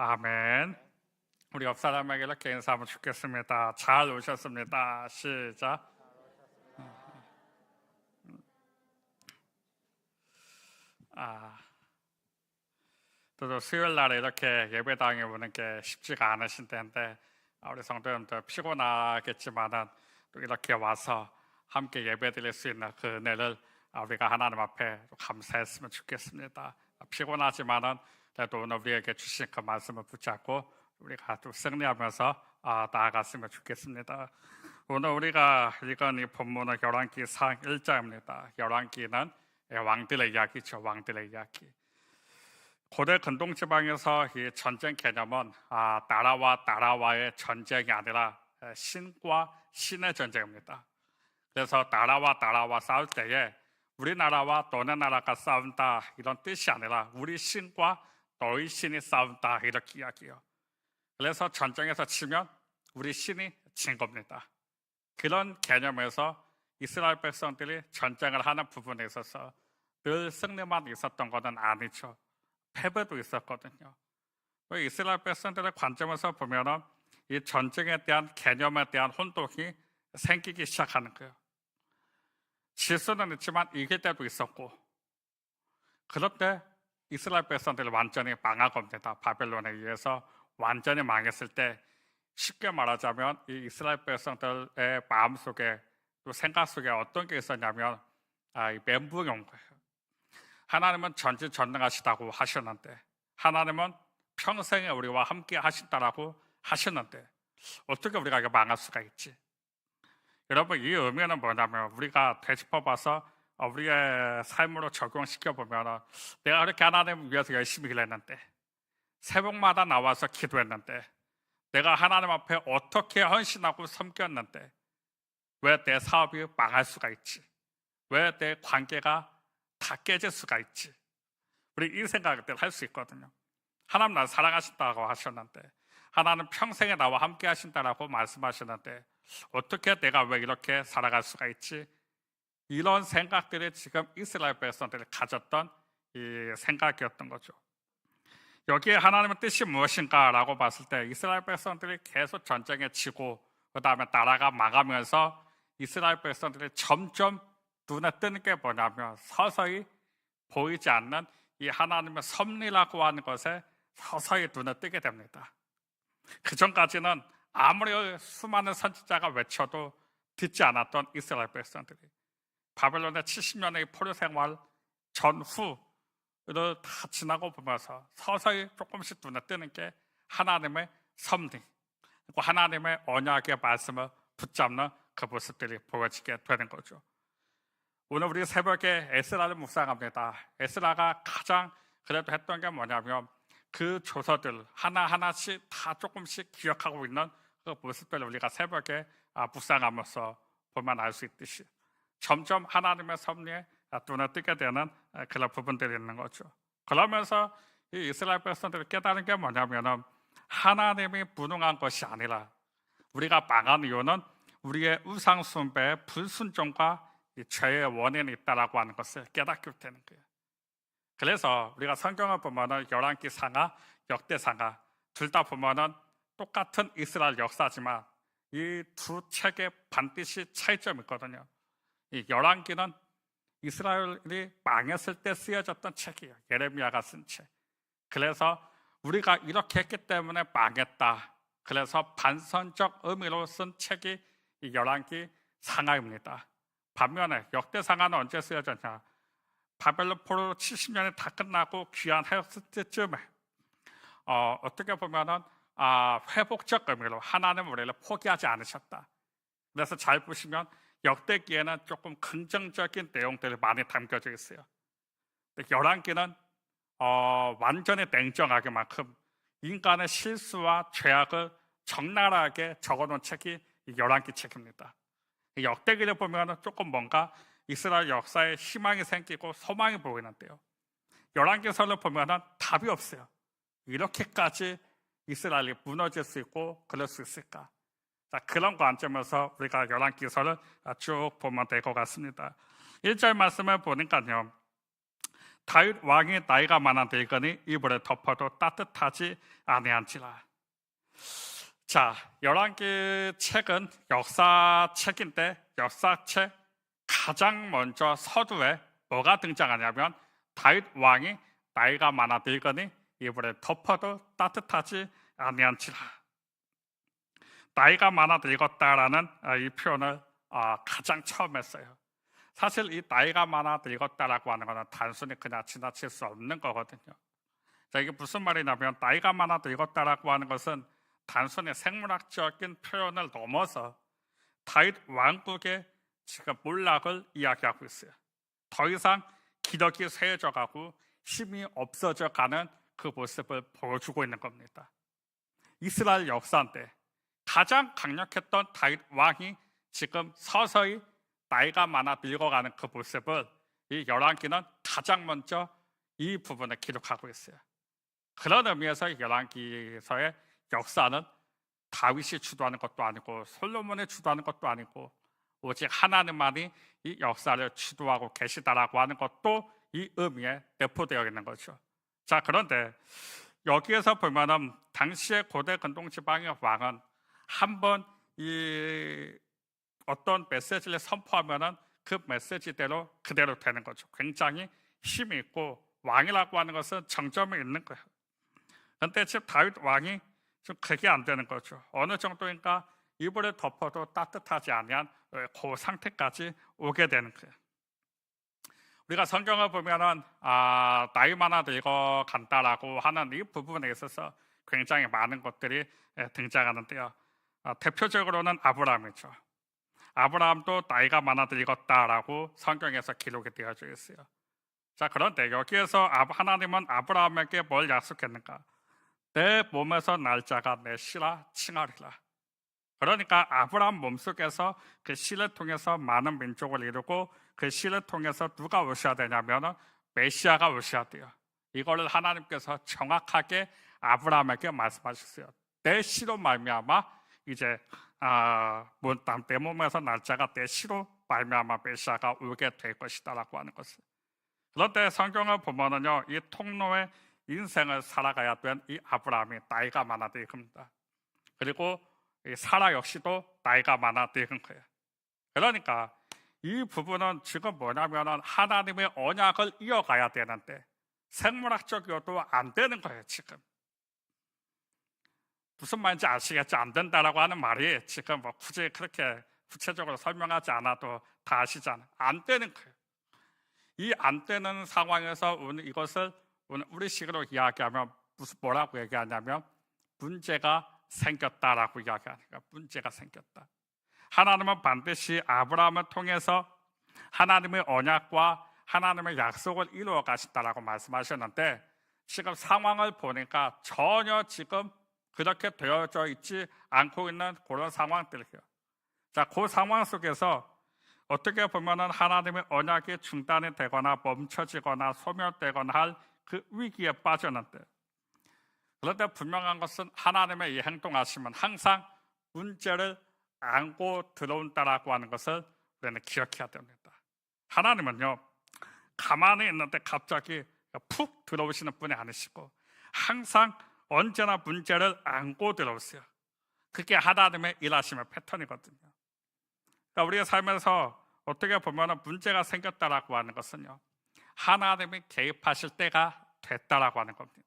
아멘. 우리 옆 사람에게 이렇게 인사하면 좋겠습니다. 잘 오셨습니다. 시작. 저도 수요일 날에 이렇게 예배당에 오는 게 쉽지가 않으신 텐데 우리 성도님들 피곤하겠지만은 또 이렇게 와서 함께 예배드릴 수 있는 그 은혜를 우리가 하나님 앞에 감사했으면 좋겠습니다. 피곤하지만은 그래도 오늘 우리에게 주신 그 말씀을 붙잡고 우리가 또 승리하면서 나아갔으면 좋겠습니다. 오늘 우리가 읽은 이 본문은 열왕기상 1장입니다. 열왕기는 왕들의 이야기죠. 왕들의 이야기. 고대 근동 지방에서 이 전쟁 개념은 나라와 나라와의 전쟁이 아니라 신과 신의 전쟁입니다. 그래서 나라와 나라와 싸울 때에 우리나라와 너네 나라가 싸운다 이런 뜻이 아니라 우리 신과 너희 신이 싸운다 이렇게 이야기해요. 그래서 전쟁에서 지면 우리 신이 진 겁니다. 그런 개념에서 이스라엘 백성들이 전쟁을 하는 부분에 있어서 늘 승리만 있었던 것은 아니죠. 패배도 있었거든요. 이스라엘 백성들의 관점에서 보면 이 전쟁에 대한 개념에 대한 혼동이 생기기 시작하는 거예요. 질 수는 있지만 이길 때도 있었고, 그럴 때 이스라엘 백성들이 완전히 망한 겁니다. 바벨론에 의해서 완전히 망했을 때 쉽게 말하자면 이 이스라엘 백성들의 마음속에 또 생각 속에 어떤 게 있었냐면 이 멘붕이 온 거예요. 하나님은 전지전능하시다고 하셨는데, 하나님은 평생에 우리와 함께 하신다라고 하셨는데 어떻게 우리가 이게 망할 수가 있지? 여러분, 이 의미는 뭐냐면 우리가 되짚어봐서 우리의 삶으로 적용시켜보면 내가 그렇게 하나님을 위해서 열심히 일했는데, 새벽마다 나와서 기도했는데, 내가 하나님 앞에 어떻게 헌신하고 섬겼는데 왜 내 사업이 망할 수가 있지? 왜 내 관계가 다 깨질 수가 있지? 우리 이 생각을 할 수 있거든요. 하나님 나를 사랑하신다고 하셨는데, 하나님 평생에 나와 함께 하신다라고 말씀하셨는데 어떻게 내가 왜 이렇게 살아갈 수가 있지? 이런 생각들이 지금 이스라엘 백성들이 가졌던 이 생각이었던 거죠. 여기에 하나님의 뜻이 무엇인가라고 봤을 때 이스라엘 백성들이 계속 전쟁에 지고 그 다음에 나라가 망하면서 이스라엘 백성들이 점점 눈에 뜨는 게 뭐냐면 서서히 보이지 않는 이 하나님의 섭리라고 하는 것에 서서히 눈에 뜨게 됩니다. 그 전까지는 아무리 수많은 선지자가 외쳐도 듣지 않았던 이스라엘 백성들이 바벨론의 70년의 포로 생활 전후를 다 지나고 보면서 서서히 조금씩 눈에 뜨는 게 하나님의 섭리, 그리고 하나님의 언약의 말씀을 붙잡는 그 모습들이 보여지게 되는 거죠. 오늘 우리 새벽에 에스라를 묵상합니다. 에스라가 가장 그래도 했던 게 뭐냐면 그 조서들 하나하나씩 다 조금씩 기억하고 있는 그 모습들을 우리가 새벽에 묵상하면서 보면 알 수 있듯이 점점 하나님의 섭리에 눈에 뜨게 되는 그런 부분들이 있는 거죠. 그러면서 이 이스라엘 백성들이 깨달은 게 뭐냐면 하나님이 무능한 것이 아니라 우리가 망한 이유는 우리의 우상 숭배의 불순종과 이 죄의 원인이 있다라고 하는 것을 깨닫게 되는 거예요. 그래서 우리가 성경을 보면은 열왕기상하, 역대상하 둘 다 보면은 똑같은 이스라엘 역사지만 이 두 책에 반드시 차이점이 있거든요. 이 열왕기는 이스라엘이 망했을 때 쓰여졌던 책이에요. 예레미야가 쓴 책. 그래서 우리가 이렇게 했기 때문에 망했다. 그래서 반선적 의미로 쓴 책이 이 열왕기 상하입니다. 반면에 역대상하는 언제 쓰여졌냐? 바벨론 포로 70년이 다 끝나고 귀환했을 때쯤에 어떻게 보면은 회복적 의미로 하나님은 우리를 포기하지 않으셨다. 그래서 잘 보시면 역대기에는 조금 긍정적인 내용들이 많이 담겨져 있어요. 열왕기는 완전히 냉정하게만큼 인간의 실수와 죄악을 적나라하게 적어놓은 책이 열왕기 책입니다. 역대기를 보면 조금 뭔가 이스라엘 역사에 희망이 생기고 소망이 보이는데요, 열왕기서를 보면 답이 없어요. 이렇게까지 이스라엘이 무너질 수 있고 그럴 수 있을까? 그런 관점에서 우리가 열왕기서를 쭉 보면 될 것 같습니다. 1절 말씀을 보니까요, 다윗 왕이 나이가 많아 되거니 이불을 덮어도 따뜻하지 아니한지라. 자, 열왕기 책은 역사책인데 역사책 가장 먼저 서두에 뭐가 등장하냐면 다윗 왕이 나이가 많아 되거니 이불을 덮어도 따뜻하지 아니한지라. 나이가 많아 늙었다라는 이 표현을 가장 처음 써요. 사실 이 나이가 많아 늙었다라고 하는 것은 단순히 그냥 지나칠 수 없는 거거든요. 자, 이게 무슨 말이냐면 나이가 많아 늙었다라고 하는 것은 단순히 생물학적인 표현을 넘어서 다윗 왕국의 지금 몰락을 이야기하고 있어요. 더 이상 기력이 쇠해져가고 힘이 없어져가는 그 모습을 보여주고 있는 겁니다. 이스라엘 역사인데 가장 강력했던 다윗 왕이 지금 서서히 나이가 많아 늙어가는 그 모습을 이 열왕기는 가장 먼저 이 부분을 기록하고 있어요. 그런 의미에서 열왕기서의 역사는 다윗이 주도하는 것도 아니고 솔로몬이 주도하는 것도 아니고 오직 하나님만이 이 역사를 주도하고 계시다라고 하는 것도 이 의미에 내포되어 있는 거죠. 자, 그런데 여기에서 보면은 당시의 고대 근동지방의 왕은 한번 이 어떤 메시지를 선포하면은 그 메시지대로 그대로 되는 거죠. 굉장히 힘이 있고 왕이라고 하는 것은 정점이 있는 거예요. 그런데 지금 다윗 왕이 좀 그게 안 되는 거죠. 어느 정도인가 이불을 덮어도 따뜻하지 아니한 그 상태까지 오게 되는 거예요. 우리가 성경을 보면은 나이 많아 늙어 간다라고 하는 이 부분에 있어서 굉장히 많은 것들이 등장하는데요. 대표적으로는 아브라함이죠. 아브라함도 나이가 많아 늙었다라고 성경에서 기록이 되어져 있어요. 자, 그런데 여기에서 하나님은 아브라함에게 뭘 약속했는가? 내 몸에서 날짜가 내 씨라 칭하리라. 그러니까 아브라함 몸속에서 그 씨를 통해서 많은 민족을 이루고 그 씨를 통해서 누가 오셔야 되냐면 메시아가 오셔야 돼요. 이거를 하나님께서 정확하게 아브라함에게 말씀하셨어요. 내 씨로 말미암아 이제 내 몸에서 날짜가 내 씨로 말미암아 메시아가 오게 될 것이다라고 하는 것을. 그런데 성경을 보면은요, 이 통로의 인생을 살아가야 된 이 아브라함이 나이가 많아 되겁니다. 그리고 이 사라 역시도 나이가 많아 되는 거예요. 그러니까 이 부분은 지금 뭐냐면은 하나님의 언약을 이어가야 되는데 생물학적이어도 안 되는 거예요. 지금 무슨 말인지 아시겠죠? 안 된다라고 하는 말이 지금 뭐 굳이 그렇게 구체적으로 설명하지 않아도 다 아시잖아요. 안 되는 거예요. 이 안 되는 상황에서 오늘 이것을 우리식으로 이야기하면 뭐라고 얘기하냐면 문제가 생겼다라고 이야기하니까 문제가 생겼다. 하나님은 반드시 아브라함을 통해서 하나님의 언약과 하나님의 약속을 이루어 가신다라고 말씀하셨는데 지금 상황을 보니까 전혀 지금 그렇게 되어져 있지 않고 있는 그런 상황들이에요. 자, 그 상황 속에서 어떻게 보면은 하나님의 언약이 중단이 되거나 멈춰지거나 소멸되거나 할 그 위기에 빠졌는데, 그런데 분명한 것은 하나님의 이 행동하심은 항상 문제를 안고 들어온다라고 하는 것을 우리는 기억해야 됩니다. 하나님은요, 가만히 있는데 갑자기 푹 들어오시는 분이 아니시고 항상 언제나 문제를 안고 들어오세요. 그게 하나님의 일하심의 패턴이거든요. 그러니까 우리의 삶에서 어떻게 보면 문제가 생겼다라고 하는 것은요, 하나님이 개입하실 때가 됐다라고 하는 겁니다.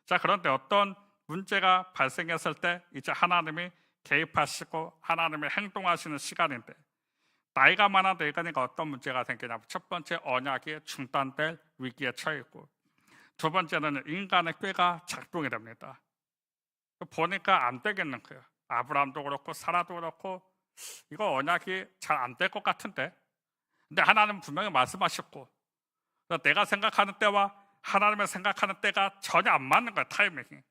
자, 그런데 어떤 문제가 발생했을 때 이제 하나님이 개입하시고 하나님이 행동하시는 시간인데, 나이가 많아 늙으니까 어떤 문제가 생기냐면 첫 번째, 언약이 중단될 위기에 처해 있고, 두 번째는 인간의 꾀가 작동이 됩니다. 보니까 안 되겠는 거예요. 아브라함도 그렇고 사라도 그렇고 이거 언약이 잘 안 될 것 같은데, 근데 하나님은 분명히 말씀하셨고 내가 생각하는 때와 하나님의 생각하는 때가 전혀 안 맞는 거예요. 타이밍이.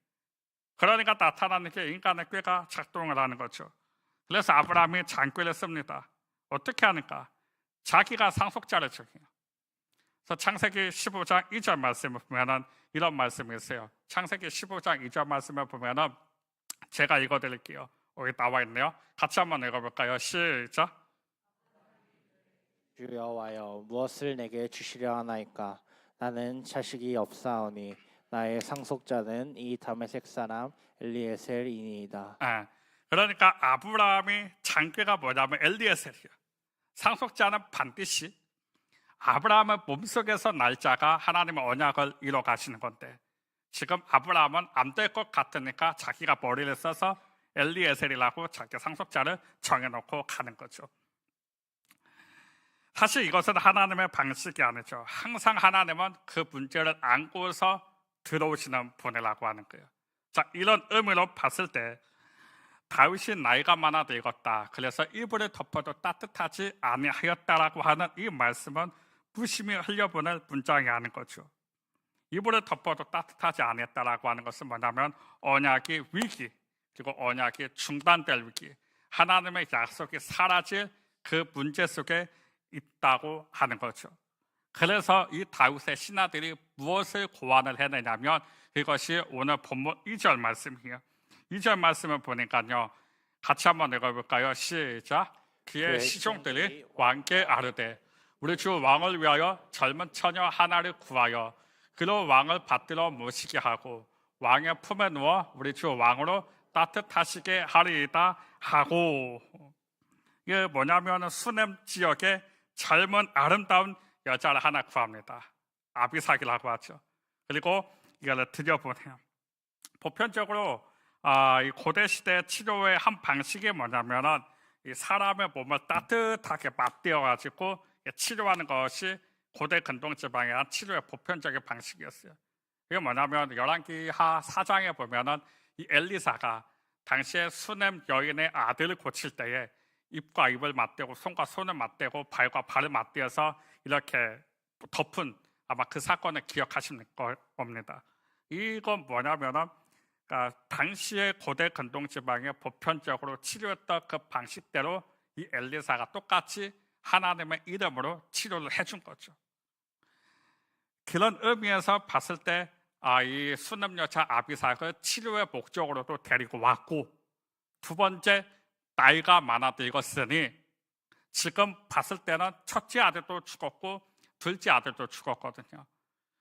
그러니까 나타나는 게 인간의 꾀가 작동을 하는 거죠. 그래서 아브라함이 장꾀를 씁니다. 어떻게 하니까? 자기가 상속자를 정해요. 그래서 창세기 15장 2절 말씀을 보면은 이런 말씀이 있어요. 창세기 15장 2절 말씀을 보면은 제가 읽어드릴게요. 여기 나와 있네요. 같이 한번 읽어볼까요? 시작. 주 여호와여 무엇을 내게 주시려 하나이까? 나는 자식이 없사오니 나의 상속자는 이 다메섹 사람 엘리에셀이니이다. 그러니까 아브라함이 장교가 뭐냐면 엘리에셀이에요. 상속자는 반드시 아브라함의 몸속에서 날짜가 하나님의 언약을 이뤄 가시는 건데, 지금 아브라함은 안 될 것 같으니까 자기가 머리를 써서 엘리에셀이라고 자기 상속자를 정해놓고 가는 거죠. 사실 이것은 하나님의 방식이 아니죠. 항상 하나님은 그 문제를 안고서 들어오시는 분이라고 하는 거예요. 자, 이런 의미로 봤을 때 다윗이 나이가 많아 늙었다, 그래서 이불을 덮어도 따뜻하지 아니하였다라고 하는 이 말씀은 부심이 흘려보낼 문장이 아닌 거죠. 이불을 덮어도 따뜻하지 않았다라고 하는 것은 뭐냐면 언약의 위기, 그리고 언약이 중단될 위기, 하나님의 약속이 사라질 그 문제 속에 있다고 하는 거죠. 그래서 이 다윗의 신하들이 무엇을 고안을 해내냐면 이것이 오늘 본문 2절 말씀이에요. 2절 말씀을 보니까요, 같이 한번 읽어볼까요? 시작. 그의 시종들이 왕께 아르되 우리 주 왕을 위하여 젊은 처녀 하나를 구하여 그로 왕을 받들어 모시게 하고 왕의 품에 누워 우리 주 왕으로 따뜻하시게 하리이다 하고, 이게 뭐냐면 수넴 지역에 젊은 아름다운 여자를 하나 구합니다. 아비삭이라고 하죠. 그리고 이걸 들여보내요. 보편적으로 이 고대 시대 치료의 한 방식이 뭐냐면은 이 사람의 몸을 따뜻하게 맞대어 가지고 치료하는 것이 고대 근동 지방의 치료의 보편적인 방식이었어요. 이게 뭐냐면 열왕기하 4장에 보면은 이 엘리사가 당시에 수넴 여인의 아들을 고칠 때에 입과 입을 맞대고 손과 손을 맞대고 발과 발을 맞대어서 이렇게 덮은, 아마 그 사건을 기억하실 겁니다. 이건 뭐냐면은 당시의 고대 근동 지방에 보편적으로 치료했던 그 방식대로 이 엘리사가 똑같이 하나님의 이름으로 치료를 해준 거죠. 그런 의미에서 봤을 때 이 수넴 여자 아비삭을 치료의 목적으로도 데리고 왔고, 두 번째, 나이가 많아 늙었으니 지금 봤을 때는 첫째 아들도 죽었고 둘째 아들도 죽었거든요.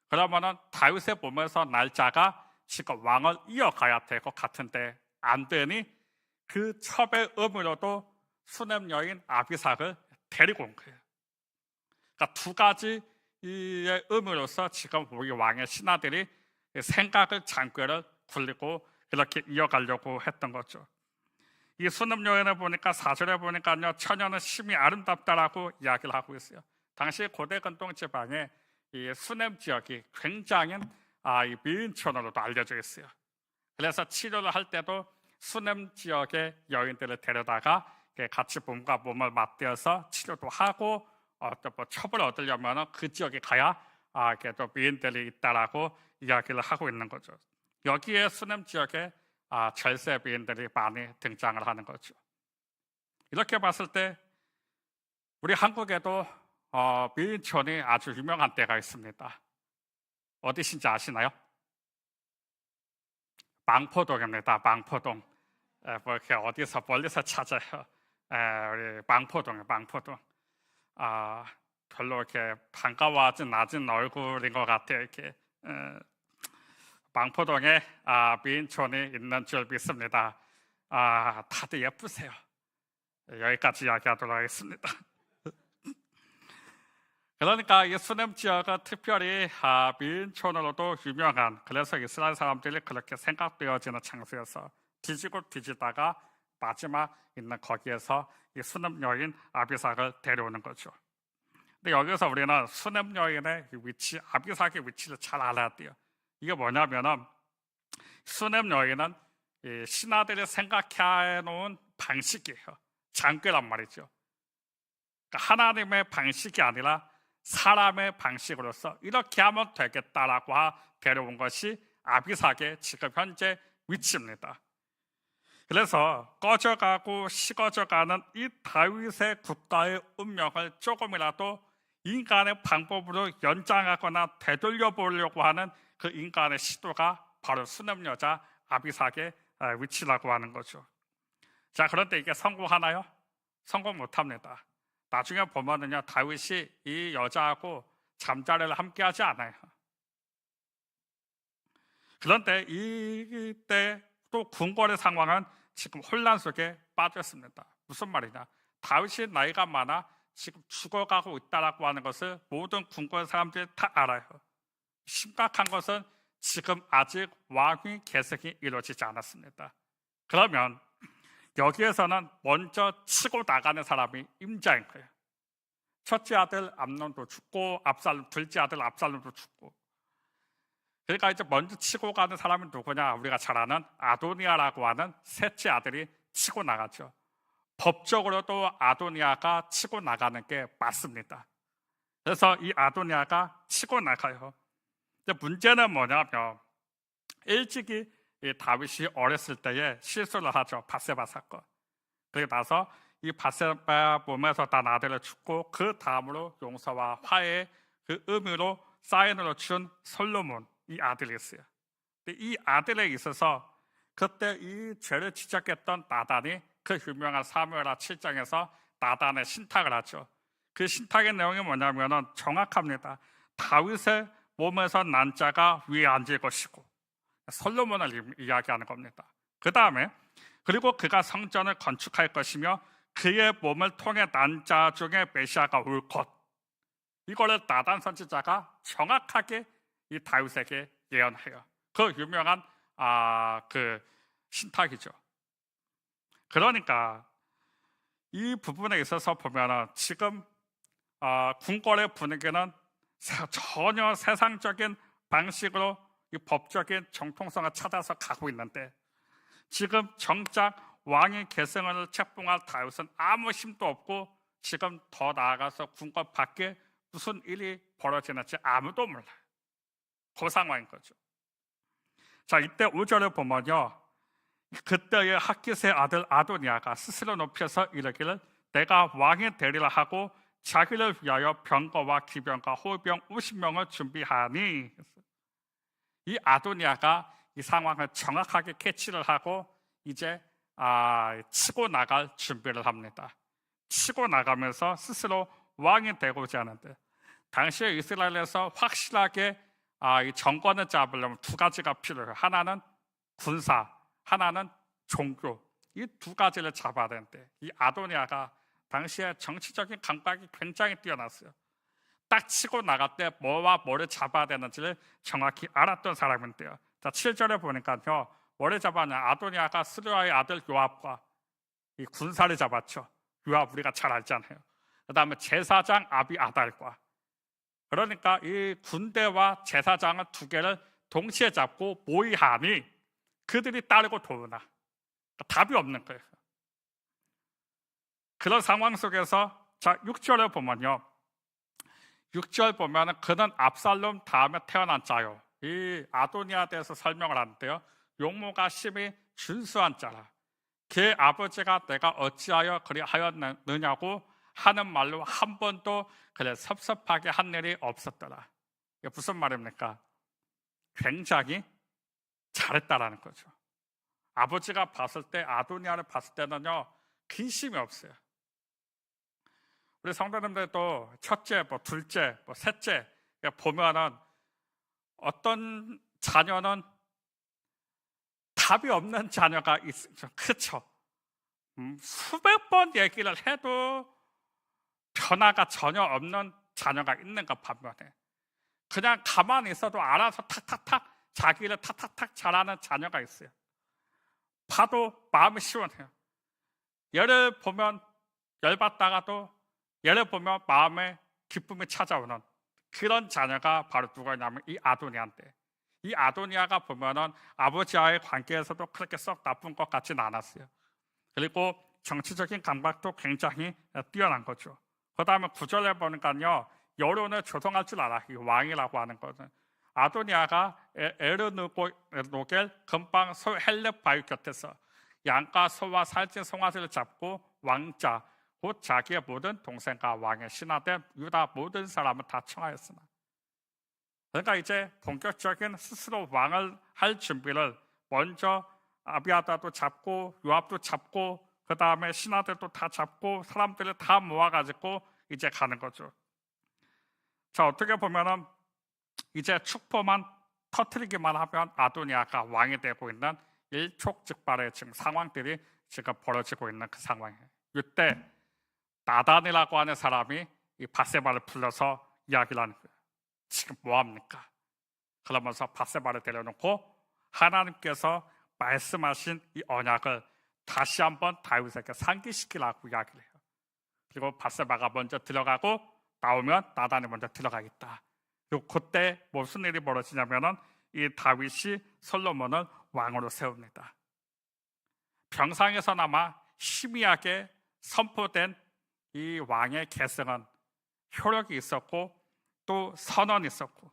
그러면은 다윗의 몸에서 날짜가 지금 왕을 이어가야 될 것 같은데 안 되니 그 첩의 의미로도 수넴 여인 아비삭을 데리고 온 거예요. 그러니까 두 가지의 의미로서 지금 우리 왕의 신하들이 생각을 장꾀를 굴리고 그렇게 이어가려고 했던 거죠. 이 수넴 여인을 보니까 4절에 보니까요, 처녀는 심히 아름답다라고 이야기를 하고 있어요. 당시 고대 근동 지방에 이 수넴 지역이 굉장히 이 미인촌으로도 알려져 있어요. 그래서 치료를 할 때도 수넴 지역의 여인들을 데려다가 같이 몸과 몸을 맞대어서 치료도 하고 어떤 첩을 얻으려면 그 지역에 가야 또 미인들이 있다라고 이야기를 하고 있는 거죠. 여기에 수넴 지역에 절세 미인들이 많이 등장을 하는 거죠. 이렇게 봤을 때 우리 한국에도 미인촌이 아주 유명한 데가 있습니다. 어디신지 아시나요? 망포동입니다. 망포동. 뭐 이렇게 어디서 멀리서 찾아요. 우리 망포동. 별로 이렇게 반가워하진 않은 얼굴인 것 같아요. 이렇게 망포동에 미인촌이 있는 줄 믿습니다. 다들 예쁘세요. 여기까지 이야기하도록 하겠습니다. 그러니까 이 수넴 지역은 특별히 미인촌으로도 유명한, 그래서 이스라엘 사람들이 그렇게 생각되어지는 장소에서 뒤지고 뒤지다가 마지막 있는 거기에서 이 수넴 여인 아비삭을 데려오는 거죠. 근데 여기서 우리는 수넴 여인의 위치, 아비삭의 위치를 잘 알아야 돼요. 이게 뭐냐면은 수넴 여인은 이 신하들이 생각해 놓은 방식이에요. 장꾀란 말이죠. 그러니까 하나님의 방식이 아니라 사람의 방식으로서 이렇게 하면 되겠다라고 데려온 것이 아비삭의 지금 현재 위치입니다. 그래서 꺼져가고 식어져가는 이 다윗의 국가의 운명을 조금이라도 인간의 방법으로 연장하거나 되돌려 보려고 하는 그 인간의 시도가 바로 수넴 여자 아비삭의 위치라고 하는 거죠. 자, 그런데 이게 성공하나요? 성공 못합니다. 나중에 보면은요, 다윗이 이 여자하고 잠자리를 함께하지 않아요. 그런데 이때 또 궁궐의 상황은 지금 혼란 속에 빠졌습니다. 무슨 말이냐? 다윗이 나이가 많아 지금 죽어가고 있다라고 하는 것을 모든 궁궐 사람들이 다 알아요. 심각한 것은 지금 아직 왕위 계승이 이루어지지 않았습니다. 그러면 여기에서는 먼저 치고 나가는 사람이 임자인 거예요. 첫째 아들 암논도 죽고 둘째 아들 압살롬도 죽고. 그러니까 이제 먼저 치고 가는 사람은 누구냐? 우리가 잘 아는 아도니아라고 하는 셋째 아들이 치고 나가죠. 법적으로도 아도니아가 치고 나가는 게 맞습니다. 그래서 이 아도니아가 치고 나가요. 근데 문제는 뭐냐면 일찍이 이 다윗이 어렸을 때에 실수를 하죠. 밧세바 사건. 그리고 나서 이 밧세바 몸에서 난 아들을 죽고 그 다음으로 용서와 화해의 그 의미로 사인으로 준 솔로몬 이 아들이 있어요. 이 아들에 있어서 그때 이 죄를 지적했던 나단이 그 유명한 사무엘하 7장에서 나단의 신탁을 하죠. 그 신탁의 내용이 뭐냐면은 정확합니다. 다윗의 몸에서 난 자가 위에 앉을 것이고 솔로몬을 이야기하는 겁니다. 그 다음에 그리고 그가 성전을 건축할 것이며 그의 몸을 통해 난 자 중에 메시아가 올 것. 이거를 나단 선지자가 정확하게 이 다윗에게 예언해요. 그 유명한 그 신탁이죠. 그러니까 이 부분에 있어서 보면은 지금 궁궐의 분위기는 전혀 세상적인 방식으로 이 법적인 정통성을 찾아서 가고 있는데 지금 정작 왕의 계승을 책봉할 다윗은 아무 힘도 없고 지금 더 나아가서 궁궐 밖에 무슨 일이 벌어지는지 아무도 몰라요. 그 상황인 거죠. 자, 이때 5절을 보면요, 그때의 학깃의 아들 아도니아가 스스로 높여서 이르기를 내가 왕이 되리라 하고 자기를 위하여 병거와 기병과 호병 50명을 준비하니. 이 아도니아가 이 상황을 정확하게 캐치를 하고 이제 치고 나갈 준비를 합니다. 치고 나가면서 스스로 왕이 되고자 하는데 당시에 이스라엘에서 확실하게 이 정권을 잡으려면 두 가지가 필요해요. 하나는 군사, 하나는 종교. 이 두 가지를 잡아야 되는데 이 아도니아가 당시에 정치적인 감각이 굉장히 뛰어났어요. 딱 치고 나갈 때 뭐와 뭐를 잡아야 되는지를 정확히 알았던 사람인데요. 자, 7절에 보니까요, 뭐를 잡았냐? 아도니아가 스루야의 아들 요압과 이 군사를 잡았죠. 요압 우리가 잘 알잖아요. 그 다음에 제사장 아비아달과, 그러니까 이 군대와 제사장을 두 개를 동시에 잡고 모의하니 그들이 따르고 도우나. 그러니까 답이 없는 거예요. 그런 상황 속에서 자 6절을 보면요, 6절 보면은 그는 압살롬 다음에 태어난 자요. 이 아도니아에 대해서 설명을 하는데요, 용모가 심히 준수한 자라. 그의 아버지가 내가 어찌하여 그리하였느냐고 하는 말로 한 번도 그래 섭섭하게 한 일이 없었더라. 이게 무슨 말입니까? 굉장히 잘했다라는 거죠. 아버지가 봤을 때, 아도니아를 봤을 때는요, 근심이 없어요. 우리 성도님들도 첫째, 둘째, 셋째 보면은 어떤 자녀는 답이 없는 자녀가 있죠. 그렇죠? 수백 번 얘기를 해도 변화가 전혀 없는 자녀가 있는가 반면에 그냥 가만히 있어도 알아서 탁탁탁 자기를 탁탁탁 잘하는 자녀가 있어요. 봐도 마음이 시원해요. 얘를 보면 열받다가도 얘를 보면 마음에 기쁨이 찾아오는 그런 자녀가 바로 누구냐면 이 아도니아인데, 이 아도니아가 보면은 아버지와의 관계에서도 그렇게 썩 나쁜 것 같지는 않았어요. 그리고 정치적인 감각도 굉장히 뛰어난 거죠. 그 다음에 9절에 보니까요, 여론을 조성할 줄 알아. 이 왕이라고 하는 것은 아도니아가 에르누겔 근방 소 헬렙 바위 곁에서 양과 소와 살찐 송아지를 잡고 왕자 곧 자기의 모든 동생과 왕의 신하된 유다 모든 사람을 다 청하였으나. 그러니까 이제 본격적인 스스로 왕을 할 준비를 먼저 아비아다도 잡고 요압도 잡고 그 다음에 신하들도 다 잡고 사람들을 다 모아가지고 이제 가는 거죠. 자, 어떻게 보면은 이제 축포만 터트리기만 하면 아도니아가 왕이 되고 있는 일촉즉발의 지금 상황들이 지금 벌어지고 있는 그 상황이에요. 이때 나단이라고 하는 사람이 이 밧세바를 불러서 이야기를 하는 거예요. 지금 뭐 합니까? 그러면서 밧세바를 데려놓고 하나님께서 말씀하신 이 언약을 다시 한번 다윗에게 상기시키라고 이야기를 해요. 그리고 밧세바가 먼저 들어가고 나오면 나단이 먼저 들어가겠다. 그리고 그때 무슨 일이 벌어지냐면은 이 다윗이 솔로몬을 왕으로 세웁니다. 병상에서나마 희미하게 선포된 이 왕의 계승은 효력이 있었고 또 선언이 있었고,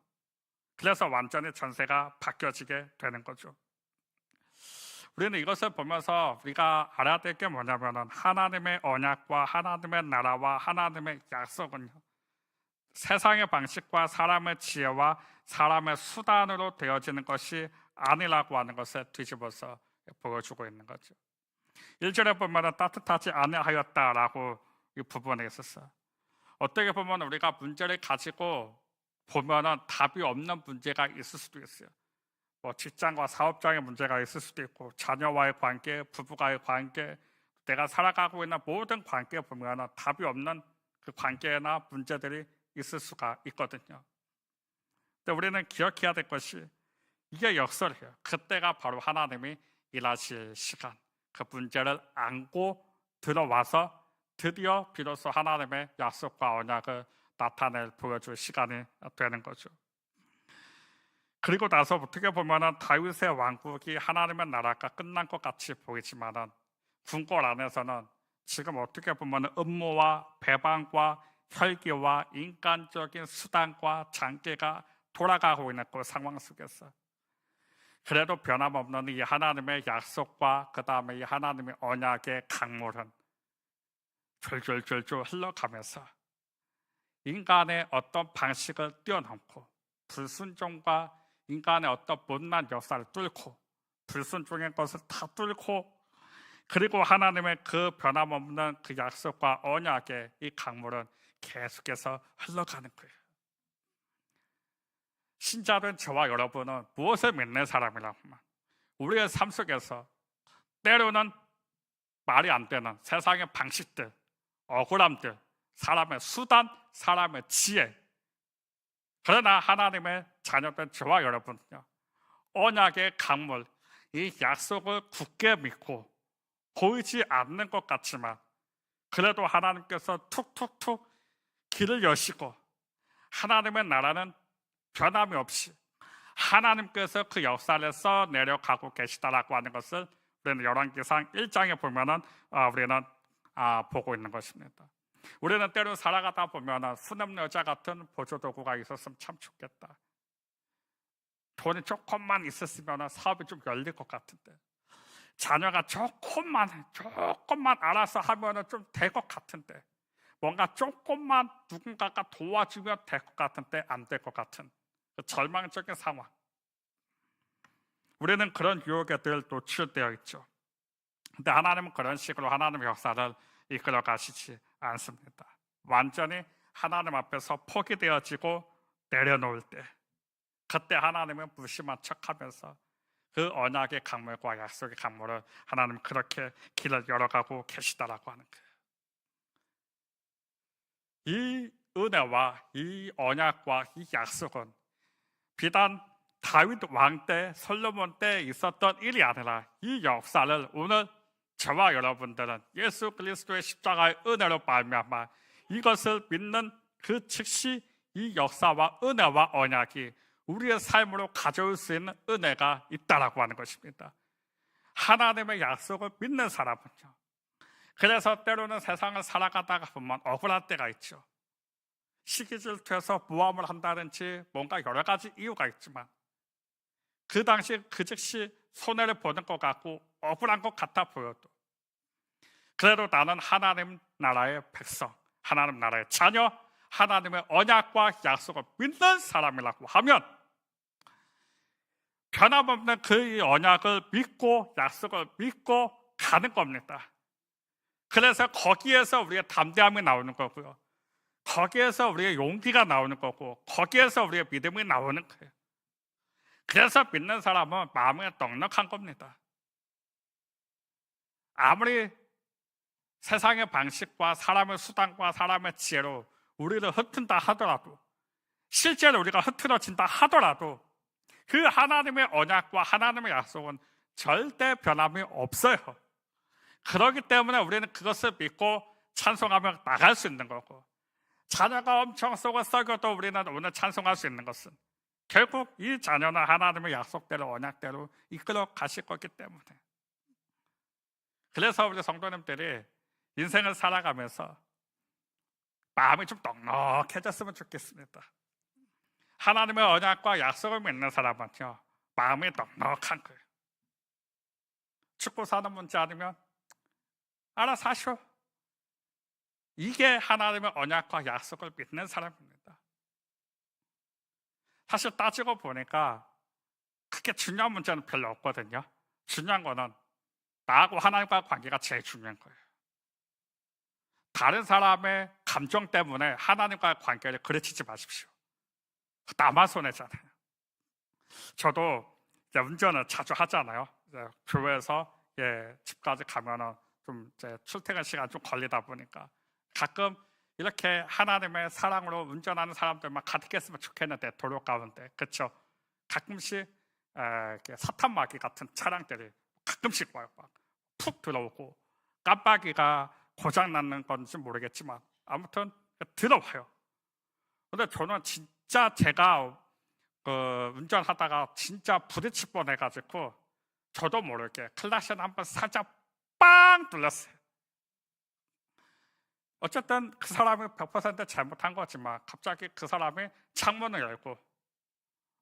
그래서 완전히 전세가 바뀌어지게 되는 거죠. 우리는 이것을 보면서 우리가 알아야 될 게 뭐냐면은 하나님의 언약과 하나님의 나라와 하나님의 약속은요, 세상의 방식과 사람의 지혜와 사람의 수단으로 되어지는 것이 아니라고 하는 것을 뒤집어서 보여주고 있는 거죠. 1절에 보면 따뜻하지 아니하였다라고 이 부분에 있었어요. 어떻게 보면 우리가 문제를 가지고 보면은 답이 없는 문제가 있을 수도 있어요. 뭐 직장과 사업장의 문제가 있을 수도 있고, 자녀와의 관계, 부부와의 관계, 내가 살아가고 있는 모든 관계에 보면은 답이 없는 그 관계나 문제들이 있을 수가 있거든요. 근데 우리는 기억해야 될 것이 이게 역설이에요. 그때가 바로 하나님이 일하실 시간, 그 문제를 안고 들어와서 드디어 비로소 하나님의 약속과 언약을 나타낼 보여줄 시간이 되는 거죠. 그리고 나서 어떻게 보면은 다윗의 왕국이 하나님의 나라가 끝난 것 같이 보이지만은 궁궐 안에서는 지금 어떻게 보면은 음모와 배반과 혈기와 인간적인 수단과 장기가 돌아가고 있는 그 상황 속에서 그래도 변함없는 이 하나님의 약속과 그 다음에 이 하나님의 언약의 강물은 졸졸졸졸 흘러가면서 인간의 어떤 방식을 뛰어넘고 불순종과 인간의 어떤 못난 역사를 뚫고 불순종의 것을 다 뚫고, 그리고 하나님의 그 변함없는 그 약속과 언약의 이 강물은 계속해서 흘러가는 거예요. 신자된 저와 여러분은 무엇을 믿는 사람이라고 하면 우리의 삶 속에서 때로는 말이 안 되는 세상의 방식들, 억울함들, 사람의 수단, 사람의 지혜, 그러나 하나님의 자녀된 저와 여러분은요, 언약의 강물, 이 약속을 굳게 믿고 보이지 않는 것 같지만 그래도 하나님께서 툭툭툭 길을 여시고 하나님의 나라는 변함이 없이 하나님께서 그 역사를 써내려가고 계시다라고 하는 것을 우리는 열왕기상 1장에 보면은 우리는 보고 있는 것입니다. 우리는 때로 살아가다 보면은 수냄 여자 같은 보조도구가 있었으면 참 좋겠다. 돈이 조금만 있었으면 사업이 좀 열릴 것 같은데, 자녀가 조금만 알아서 하면은 좀 될 것 같은데, 뭔가 조금만 누군가가 도와주면 될 것 같은데 안 될 것 같은 그 절망적인 상황. 우리는 그런 유혹에 늘 노출되어 있죠. 근데 하나님은 그런 식으로 하나님의 역사를 이끌어 가시지 않습니다. 완전히 하나님 앞에서 포기되어지고 내려놓을 때, 그때 하나님은 무심한 척하면서 그 언약의 강물과 약속의 강물을 하나님은 그렇게 길을 열어가고 계시다라고 하는 거예요. 이 은혜와 이 언약과 이 약속은 비단 다윗 왕 때, 솔로몬 때 있었던 일이 아니라 이 역사를 오늘 저와 여러분들은 예수 그리스도의 십자가의 은혜로 말미암아 이것을 믿는 그 즉시 이 역사와 은혜와 언약이 우리의 삶으로 가져올 수 있는 은혜가 있다라고 하는 것입니다. 하나님의 약속을 믿는 사람은요, 그래서 때로는 세상을 살아가다가 보면 억울할 때가 있죠. 시기 질투해서 모함을 한다든지 뭔가 여러 가지 이유가 있지만 그 당시 그 즉시 손해를 보는 것 같고 억울한 것 같아 보여도 그래도 나는 하나님 나라의 백성, 하나님 나라의 자녀, 하나님의 언약과 약속을 믿는 사람이라고 하면 변함없는 그 언약을 믿고 약속을 믿고 가는 겁니다. 그래서 거기에서 우리의 담대함이 나오는 거고요. 거기에서 우리의 용기가 나오는 거고, 거기에서 우리의 믿음이 나오는 거예요. 그래서 믿는 사람은 마음이 넉넉한 겁니다. 아무리 세상의 방식과 사람의 수단과 사람의 지혜로 우리를 흩은다 하더라도, 실제로 우리가 흐트러진다 하더라도 그 하나님의 언약과 하나님의 약속은 절대 변함이 없어요. 그렇기 때문에 우리는 그것을 믿고 찬송하며 나갈 수 있는 거고, 자녀가 엄청 썩어 썩여도 우리는 오늘 찬송할 수 있는 것은 결국 이 자녀는 하나님의 약속대로 언약대로 이끌어 가실 거기 때문에. 그래서 우리 성도님들이 인생을 살아가면서 마음이 좀 넉넉해졌으면 좋겠습니다. 하나님의 언약과 약속을 믿는 사람은요, 마음이 넉넉한 거예요. 죽고 사는 문제 아니면 알아서 하쇼. 이게 하나님의 언약과 약속을 믿는 사람입니다. 사실 따지고 보니까 그렇게 중요한 문제는 별로 없거든요. 중요한 거는 나하고 하나님과의 관계가 제일 중요한 거예요. 다른 사람의 감정 때문에 하나님과의 관계를 그르치지 마십시오. 나만 손해잖아요. 저도 이제 운전을 자주 하잖아요. 이제 교회에서 집까지 가면은 좀 이제 출퇴근 시간 좀 걸리다 보니까 가끔 이렇게 하나님의 사랑으로 운전하는 사람들만 가득했으면 좋겠는데, 도로 가운데, 그렇죠? 가끔씩 이렇게 사탄마귀 같은 차량들이 가끔씩 와요. 막 푹 들어오고, 깜빡이가 고장 나는 건지 모르겠지만 아무튼 들어와요. 근데 저는 진짜 제가 운전하다가 진짜 부딪힐 뻔해가지고 저도 모르게 클락션 한번 살짝 빵 눌렀어요. 어쨌든 그 사람이 100% 잘못한 거지만 갑자기 그 사람이 창문을 열고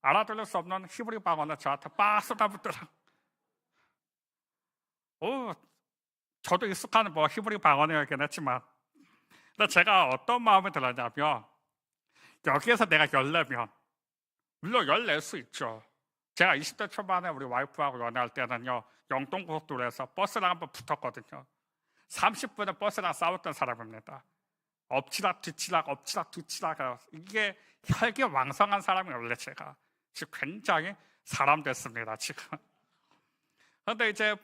알아들을 수 없는 히브리 방언을 저한테 빡 쏟아붓더라고요. 저도 익숙한 히브리 방언이었긴 했지만, 근데 제가 어떤 마음이 들었냐면, 여기에서 내가 열려면, 물론 열낼 수 있죠. 제가 20대 초반에 우리 와이프하고 연애할 때는요, 영동고속도로에서 버스랑 한번 붙었거든요. 30분에 버스랑 싸웠던 사람입니다. 엎치락 뒤치락 엎치락 뒤치락. 이게 혈기 왕성한 사람이 원래 제가 지금 굉장히 사람 됐습니다 지금. 그런데 이제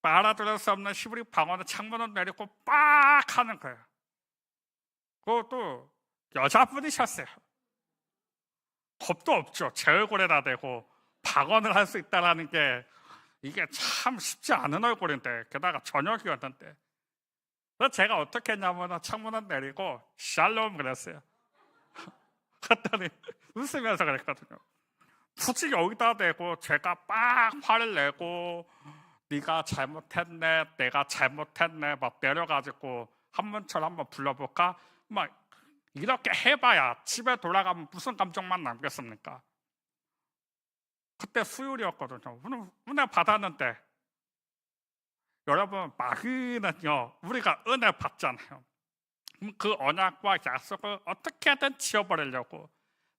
알아들을 수 없는 히브리 방언을 창문을 내리고 빡 하는 거예요. 그것도 여자분이셨어요. 겁도 없죠. 제 얼굴에다 대고 방언을 할 수 있다는 게 이게 참 쉽지 않은 얼굴인데, 게다가 저녁이었는데, 그래서 제가 어떻게 했냐면 창문을 내리고 샬롬 그랬어요. 그랬더니 웃으면서 그랬거든요. 굳이 여기다 대고 제가 빡 화를 내고 네가 잘못했네, 내가 잘못했네 막 내려가지고 한문철 한번 불러볼까? 막 이렇게 해봐야 집에 돌아가면 무슨 감정만 남겠습니까? 그때 수요일이었거든요. 은혜 받았는데, 여러분 마귀는요, 우리가 은혜 받잖아요. 그 언약과 약속을 어떻게든 지워버리려고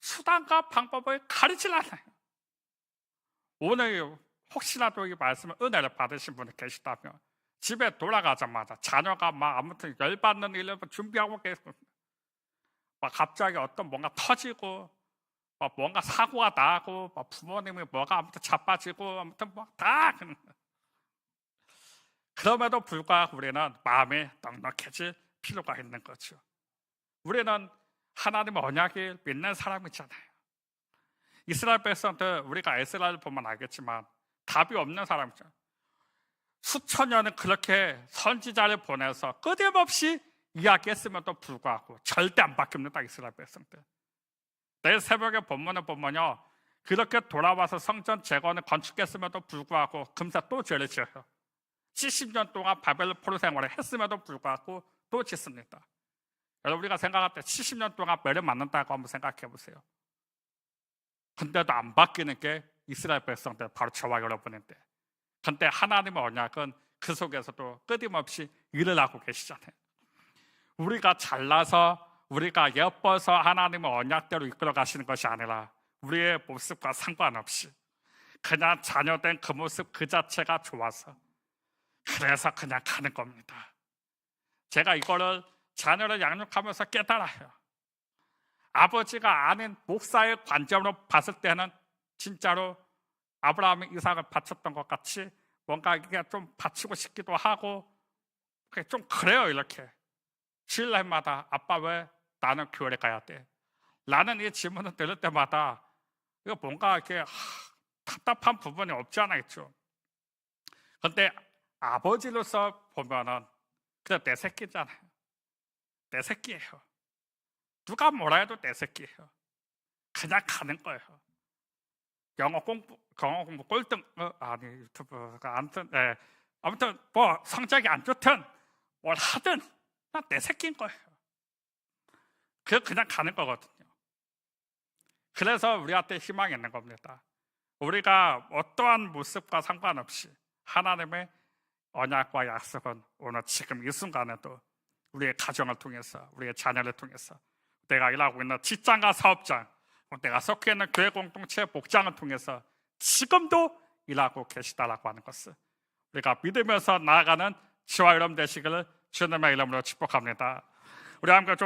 수단과 방법을 가리질 않아요. 오늘 혹시라도 이 말씀을 은혜를 받으신 분이 계시다면 집에 돌아가자마자 자녀가 막 아무튼 열받는 일을 준비하고 계시고, 막 갑자기 어떤 뭔가 터지고, 막 뭔가 사고가 나고, 막 부모님이 뭐가 아무튼 자빠지고, 아무튼 뭐 다 그럼에도 불구하고 우리는 마음이 넉넉해질 필요가 있는 거죠. 우리는 하나님의 언약을 믿는 사람이잖아요. 이스라엘 백성들, 우리가 에스라를 보면 알겠지만 답이 없는 사람이죠. 수천 년을 그렇게 선지자를 보내서 끊임없이 이야기했음에도 불구하고 절대 안 바뀝니다. 이스라엘 백성들. 내일 새벽에 본문을 보면요, 그렇게 돌아와서 성전 재건을 건축했음에도 불구하고 금세 또 죄를 지어요. 70년 동안 바벨론 포로 생활을 했음에도 불구하고 또 짓습니다. 여러분, 우리가 생각할 때 70년 동안 매를 맞는다고 한번 생각해 보세요. 근데도 안 바뀌는 게 이스라엘 백성들, 바로 저와 여러분인데, 근데 하나님의 언약은 그 속에서도 끊임없이 일을 하고 계시잖아요. 우리가 잘나서, 우리가 예뻐서 하나님의 언약대로 이끌어 가시는 것이 아니라 우리의 모습과 상관없이 그냥 자녀된 그 모습 그 자체가 좋아서, 그래서 그냥 가는 겁니다. 제가 이거를 자녀를 양육하면서 깨달아요. 아버지가 아닌 목사의 관점으로 봤을 때는 진짜로 아브라함이 이삭을 바쳤던 것 같이 뭔가 이게 좀 바치고 싶기도 하고 좀 그래요. 이렇게 주일날마다 아빠 왜 나는 교회에 가야 돼? 라는 이 질문을 들을 때마다 이거 뭔가 이렇게 답답한 부분이 없지 않아 있죠. 그런데 아버지로서 보면은 그냥 내 새끼잖아요. 내 새끼예요. 누가 뭐라 해도 내 새끼예요. 그냥 가는 거예요. 영어 공부 꼴등 아니 유튜브가 아무튼 아무튼 뭐 성적이 안 좋든 뭘 하든 난 내 새끼인 거예요. 그냥 가는 거거든요. 그래서 우리한테 희망이 있는 겁니다. 우리가 어떠한 모습과 상관없이 하나님의 언약과 약속은 오늘 지금 이 순간에도 우리의 가정을 통해서 우리의 자녀를 통해서 내가 일하고 있는 직장과 사업장, 내가 속해 있는 교회 공동체 목장을 통해서 지금도 일하고 계시다라고 하는 것을 우리가 믿으면서 나아가는 저와 여러분 되시기를 주님의 이름으로 축복합니다. 우리 함께 좀